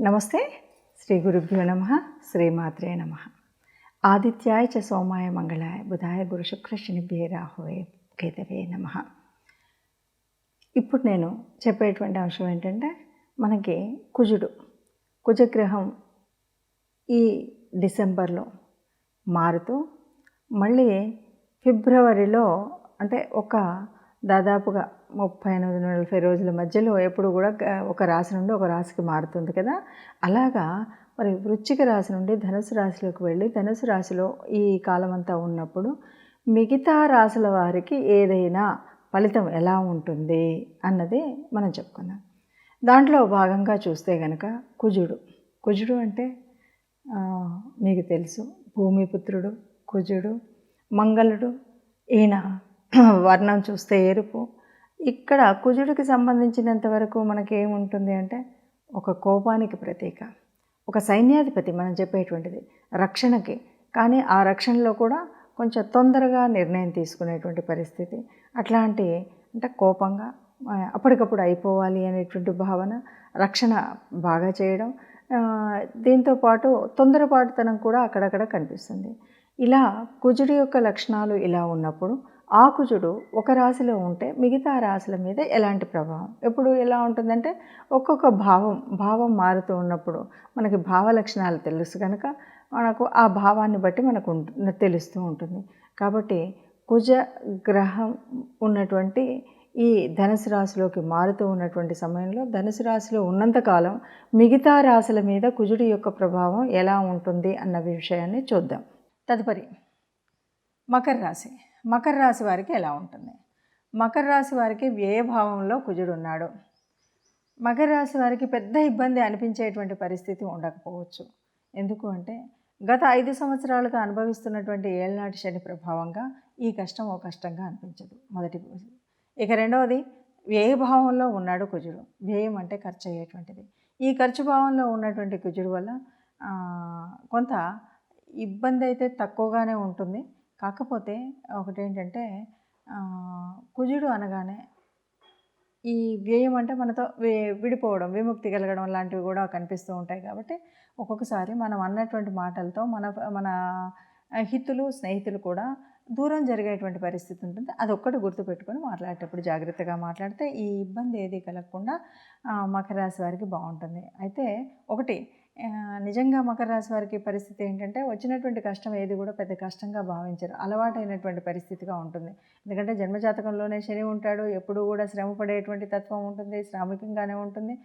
నమస్తే. శ్రీ గురుభ్యో నమః. శ్రీమాత్రే నమః. ఆదిత్యాయ చ సోమాయ మంగళాయ బుధాయ గురు శుక్ర శనిభ్యే రాహువే కేతవే నమః. ఇప్పుడు నేను చెప్పేటువంటి అంశం ఏంటంటే, మనకి కుజగ్రహం ఈ డిసెంబర్లో మారుతూ మళ్ళీ ఫిబ్రవరిలో అంటే దాదాపుగా 38-40 రోజుల మధ్యలో ఎప్పుడు కూడా ఒక రాశి నుండి ఒక రాశికి మారుతుంది కదా. అలాగా మరి వృశ్చిక రాశి నుండి ధనుసు రాశిలోకి వెళ్ళి ధనుసు రాశిలో ఈ కాలం అంతా ఉన్నప్పుడు మిగతా రాశుల వారికి ఏదైనా ఫలితం ఎలా ఉంటుంది అన్నది మనం చెప్పుకుందాం. దాంట్లో భాగంగా చూస్తే కనుక కుజుడు అంటే మీకు తెలుసు, భూమిపుత్రుడు కుజుడు. మంగళుడు, ఈయన వర్ణం చూస్తే ఎరుపు. ఇక్కడ కుజుడికి సంబంధించినంత వరకు మనకేముంటుంది అంటే ఒక కోపానికి ప్రతీక, ఒక సైన్యాధిపతి మనం చెప్పేటువంటిది రక్షణకి. కానీ ఆ రక్షణలో కూడా కొంచెం తొందరగా నిర్ణయం తీసుకునేటువంటి పరిస్థితి, అట్లాంటి అంటే కోపంగా అప్పటికప్పుడు అయిపోవాలి అనేటువంటి భావన, రక్షణ బాగా చేయడం, దీంతోపాటు తొందరపాటుతనం కూడా అక్కడక్కడ కనిపిస్తుంది. ఇలా కుజుడి యొక్క లక్షణాలు ఇలా ఉన్నప్పుడు ఆ కుజుడు ఒక రాశిలో ఉంటే మిగతా రాశుల మీద ఎలాంటి ప్రభావం ఎప్పుడు ఎలా ఉంటుందంటే, ఒక్కొక్క భావం మారుతూ ఉన్నప్పుడు మనకి భావ లక్షణాలు తెలుసు కనుక మనకు ఆ భావాన్ని బట్టి మనకు తెలుస్తూ ఉంటుంది. కాబట్టి కుజ గ్రహం ఉన్నటువంటి ఈ ధనుసు రాశిలోకి మారుతూ ఉన్నటువంటి సమయంలో ధనుసు రాశిలో ఉన్నంతకాలం మిగతా రాశుల మీద కుజుడి యొక్క ప్రభావం ఎలా ఉంటుంది అన్న విషయాన్ని చూద్దాం. తదుపరి మకర రాశి వారికి ఎలా ఉంటుంది? మకర రాశి వారికి వ్యయభావంలో కుజుడు ఉన్నాడు. మకర రాశి వారికి పెద్ద ఇబ్బంది అనిపించేటువంటి పరిస్థితి ఉండకపోవచ్చు. ఎందుకు అంటే, గత 5 సంవత్సరాలుగా అనుభవిస్తున్నటువంటి ఏళ్ళనాటి శని ప్రభావంగా ఈ కష్టం ఓ కష్టంగా అనిపించదు. మొదటి. ఇక రెండవది, వ్యయభావంలో ఉన్నాడు కుజుడు. వ్యయం అంటే ఖర్చు అయ్యేటువంటిది. ఈ ఖర్చు భావంలో ఉన్నటువంటి కుజుడు వల్ల కొంత ఇబ్బంది అయితే తక్కువగానే ఉంటుంది. కాకపోతే ఒకటేంటంటే, కుజుడు అనగానే ఈ వ్యయం అంటే మనతో విడిపోవడం, విముక్తి కలగడం లాంటివి కూడా కనిపిస్తూ ఉంటాయి. కాబట్టి ఒక్కొక్కసారి మనం అన్నటువంటి మాటలతో మన హితులు, స్నేహితులు కూడా దూరం జరిగేటువంటి పరిస్థితి ఉంటుంది. అదొక్కటి గుర్తుపెట్టుకొని మాట్లాడేటప్పుడు జాగ్రత్తగా మాట్లాడితే ఈ ఇబ్బంది ఏది కలగకుండా మకర రాశి వారికి బాగుంటుంది. అయితే ఒకటి, నిజంగా మకర రాశి వారికి పరిస్థితి ఏంటంటే, వచ్చినటువంటి కష్టం ఏది కూడా పెద్ద కష్టంగా భావించరు. అలవాటైనటువంటి పరిస్థితిగా ఉంటుంది. ఎందుకంటే జన్మజాతకంలోనే శని ఉంటాడు. ఎప్పుడూ కూడా శ్రమ పడేటువంటి తత్వం ఉంటుంది, శ్రామికంగానే ఉంటుంది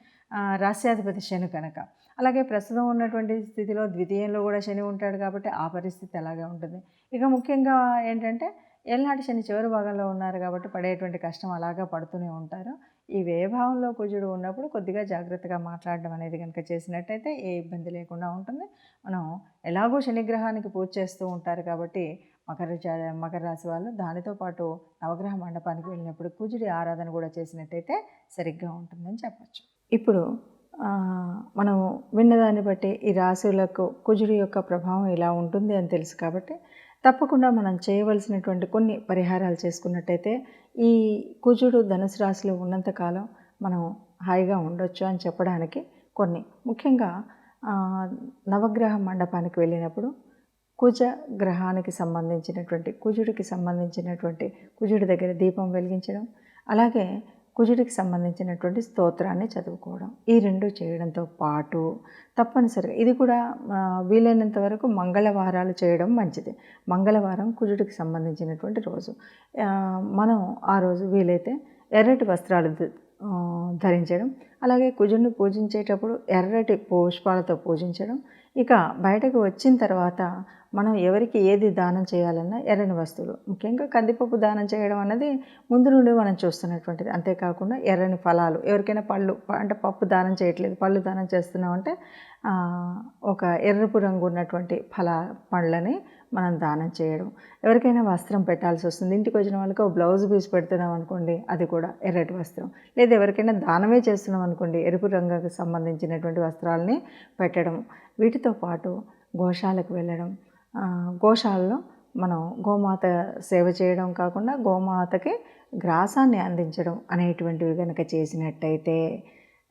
రాస్యాధిపతి శని కనుక. అలాగే ప్రస్తుతం ఉన్నటువంటి స్థితిలో ద్వితీయంలో కూడా శని ఉంటాడు కాబట్టి ఆ పరిస్థితి అలాగే ఉంటుంది. ఇక ముఖ్యంగా ఏంటంటే, ఏళ్ళనాటి శని చివరి భాగంలో ఉన్నారు కాబట్టి పడేటువంటి కష్టం అలాగా పడుతూనే ఉంటారు. ఈ వ్యయభావంలో కుజుడు ఉన్నప్పుడు కొద్దిగా జాగ్రత్తగా మాట్లాడడం అనేది కనుక చేసినట్టయితే ఏ ఇబ్బంది లేకుండా ఉంటుంది. మనం ఎలాగో శనిగ్రహానికి పూజ చేస్తూ ఉంటారు కాబట్టి మకర రాశి వాళ్ళు దానితో పాటు నవగ్రహ మండపానికి వెళ్ళినప్పుడు కుజుడి ఆరాధన కూడా చేసినట్టయితే సరిగ్గా ఉంటుందని చెప్పచ్చు. ఇప్పుడు మనం విన్నదాన్ని బట్టి ఈ రాశులకు కుజుడి యొక్క ప్రభావం ఇలా ఉంటుంది అని తెలుసు కాబట్టి తప్పకుండా మనం చేయవలసినటువంటి కొన్ని పరిహారాలు చేసుకున్నట్టయితే ఈ కుజుడు ధనుసు రాశిలో ఉన్నంతకాలం మనం హాయిగా ఉండొచ్చు అని చెప్పడానికి కొన్ని. ముఖ్యంగా నవగ్రహ మండపానికి వెళ్ళినప్పుడు కుజుడికి సంబంధించినటువంటి కుజుడి దగ్గర దీపం వెలిగించడం, అలాగే కుజుడికి సంబంధించినటువంటి స్తోత్రాన్ని చదువుకోవడం, ఈ రెండు చేయడంతో పాటు తప్పనిసరిగా ఇది కూడా వీలైనంత వరకు మంగళవారాలు చేయడం మంచిది. మంగళవారం కుజుడికి సంబంధించినటువంటి రోజు. మనం ఆ రోజు వీలైతే ఎర్రటి వస్త్రాలు ధరించడం, అలాగే కుజుడిని పూజించేటప్పుడు ఎర్రటి పుష్పాలతో పూజించడం. ఇక బయటకు వచ్చిన తర్వాత మనం ఎవరికి ఏది దానం చేయాలన్నా ఎర్రని వస్తువులు, ముఖ్యంగా కందిపప్పు దానం చేయడం అన్నది ముందు నుండి మనం చూస్తున్నటువంటిది. అంతేకాకుండా ఎర్రని ఫలాలు, ఎవరికైనా పళ్ళు అంటే పప్పు దానం చేయట్లేదు, పళ్ళు దానం చేస్తున్నామంటే ఒక ఎర్రపు రంగు ఉన్నటువంటి పండ్లని మనం దానం చేయడం. ఎవరికైనా వస్త్రం పెట్టాల్సి వస్తుంది, ఇంటికి వచ్చిన వాళ్ళకి ఒక బ్లౌజ్ పీస్ పెడుతున్నాం అనుకోండి, అది కూడా ఎర్రటి వస్త్రం. లేదా ఎవరికైనా దానమే చేస్తున్నాం అనుకోండి, ఎరుపు రంగుకు సంబంధించినటువంటి వస్త్రాలని పెట్టడం. వీటితో పాటు గోశాలకు వెళ్ళడం, గోశాలలో మనం గోమాత సేవ చేయడం కాకుండా గోమాతకి గ్రాసాన్ని అందించడం అనేటువంటివి కనుక చేసినట్టయితే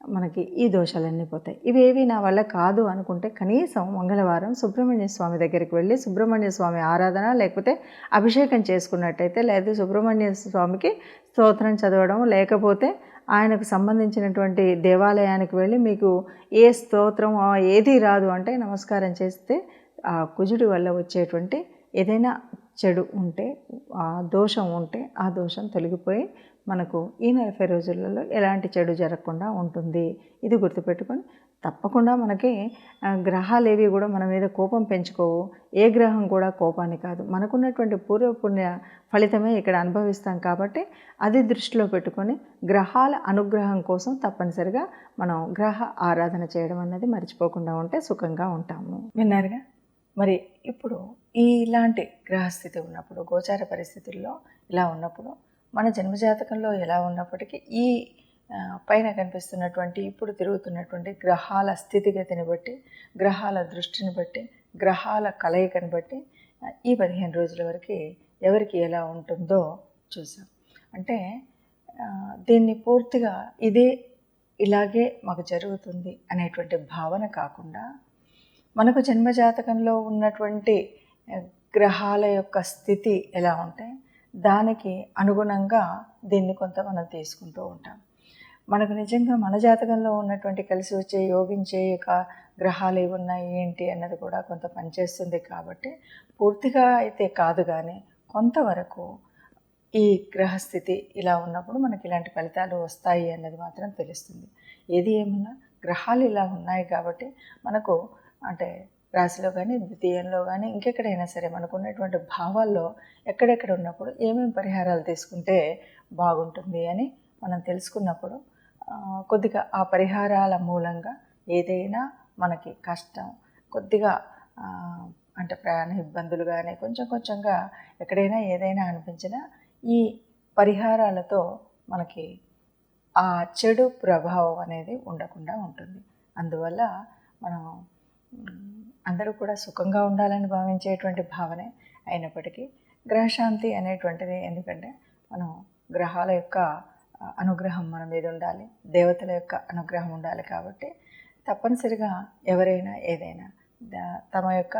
మనకి ఈ దోషాలన్నీ పోతాయి. ఇవేవి నా వల్ల కాదు అనుకుంటే కనీసం మంగళవారం సుబ్రహ్మణ్య స్వామి దగ్గరికి వెళ్ళి సుబ్రహ్మణ్య స్వామి ఆరాధన లేకపోతే అభిషేకం చేసుకున్నట్టయితే, లేదా సుబ్రహ్మణ్య స్వామికి స్తోత్రం చదవడం, లేకపోతే ఆయనకు సంబంధించినటువంటి దేవాలయానికి వెళ్ళి మీకు ఏ స్తోత్రం ఏది రాదు అంటే నమస్కారం చేస్తే ఆ కుజుడి వల్ల వచ్చేటువంటి ఏదైనా చెడు ఉంటే, ఆ దోషం ఉంటే ఆ దోషం తొలగిపోయి మనకు ఈ 40 రోజులలో ఎలాంటి చెడు జరగకుండా ఉంటుంది. ఇది గుర్తుపెట్టుకొని తప్పకుండా మనకి గ్రహాలేవి కూడా మన మీద కోపం పెంచుకోవు. ఏ గ్రహం కూడా కోపాన్ని కాదు, మనకున్నటువంటి పూర్వపుణ్య ఫలితమే ఇక్కడ అనుభవిస్తాం. కాబట్టి అది దృష్టిలో పెట్టుకొని గ్రహాల అనుగ్రహం కోసం తప్పనిసరిగా మనం గ్రహ ఆరాధన చేయడం అన్నది మర్చిపోకుండా ఉంటే సుఖంగా ఉంటాము. విన్నారుగా? మరి ఇప్పుడు ఇలాంటి గ్రహస్థితి ఉన్నప్పుడు, గోచార పరిస్థితుల్లో ఇలా ఉన్నప్పుడు, మన జన్మజాతకంలో ఎలా ఉన్నప్పటికీ ఈ పైన కనిపిస్తున్నటువంటి ఇప్పుడు తిరుగుతున్నటువంటి గ్రహాల స్థితిగతిని బట్టి, గ్రహాల దృష్టిని బట్టి, గ్రహాల కలయికని బట్టి ఈ 15 రోజుల వరకు ఎవరికి ఎలా ఉంటుందో చూసాం. అంటే దీన్ని పూర్తిగా ఇలాగే మాకు జరుగుతుంది అనేటువంటి భావన కాకుండా, మనకు జన్మజాతకంలో ఉన్నటువంటి గ్రహాల యొక్క స్థితి ఎలా ఉంటే దానికి అనుగుణంగా దీన్ని కొంత మనం తీసుకుంటూ ఉంటాం. మనకు నిజంగా మన జాతకంలో ఉన్నటువంటి కలిసి వచ్చే యోగించే గ్రహాలు ఏవి ఉన్నాయి ఏంటి అన్నది కూడా కొంత పనిచేస్తుంది. కాబట్టి పూర్తిగా అయితే కాదు, కానీ కొంతవరకు ఈ గ్రహస్థితి ఇలా ఉన్నప్పుడు మనకి ఇలాంటి ఫలితాలు వస్తాయి అన్నది మాత్రం తెలుస్తుంది. ఏది ఏమన్నా గ్రహాలు ఇలా ఉన్నాయి కాబట్టి మనకు అంటే రాశిలో కానీ, ద్వితీయంలో కానీ, ఇంకెక్కడైనా సరే మనకు ఉన్నటువంటి భావాల్లో ఎక్కడెక్కడ ఉన్నప్పుడు ఏమేమి పరిహారాలు తీసుకుంటే బాగుంటుంది అని మనం తెలుసుకున్నప్పుడు కొద్దిగా ఆ పరిహారాల మూలంగా ఏదైనా మనకి కష్టం కొద్దిగా అంటే ప్రయాణ ఇబ్బందులు కానీ కొంచెంగా ఎక్కడైనా ఏదైనా అనిపించినా ఈ పరిహారాలతో మనకి ఆ చెడు ప్రభావం అనేది ఉండకుండా ఉంటుంది. అందువల్ల మనం అందరూ కూడా సుఖంగా ఉండాలని భావించేటువంటి భావనే అయినప్పటికీ గ్రహశాంతి అనేటువంటిది, ఎందుకంటే మనం గ్రహాల యొక్క అనుగ్రహం మన మీద ఉండాలి, దేవతల యొక్క అనుగ్రహం ఉండాలి. కాబట్టి తప్పనిసరిగా ఎవరైనా ఏదైనా తమ యొక్క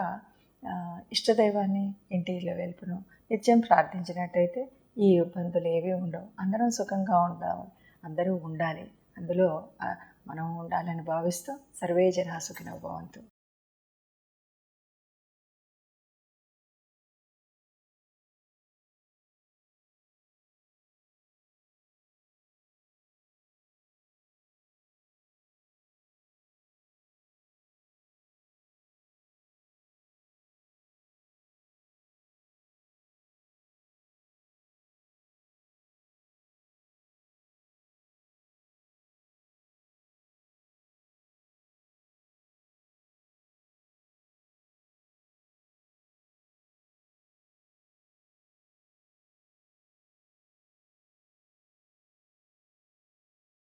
ఇష్టదైవాన్ని ఇంటిలో వెలుపును నిత్యం ప్రార్థించినట్టయితే ఈ ఇబ్బందులు ఏవి ఉండవు. అందరం సుఖంగా ఉండాలి, అందరూ ఉండాలి, అందులో మనం ఉండాలని భావిస్తూ సర్వే జనా సుఖినో భవంతు.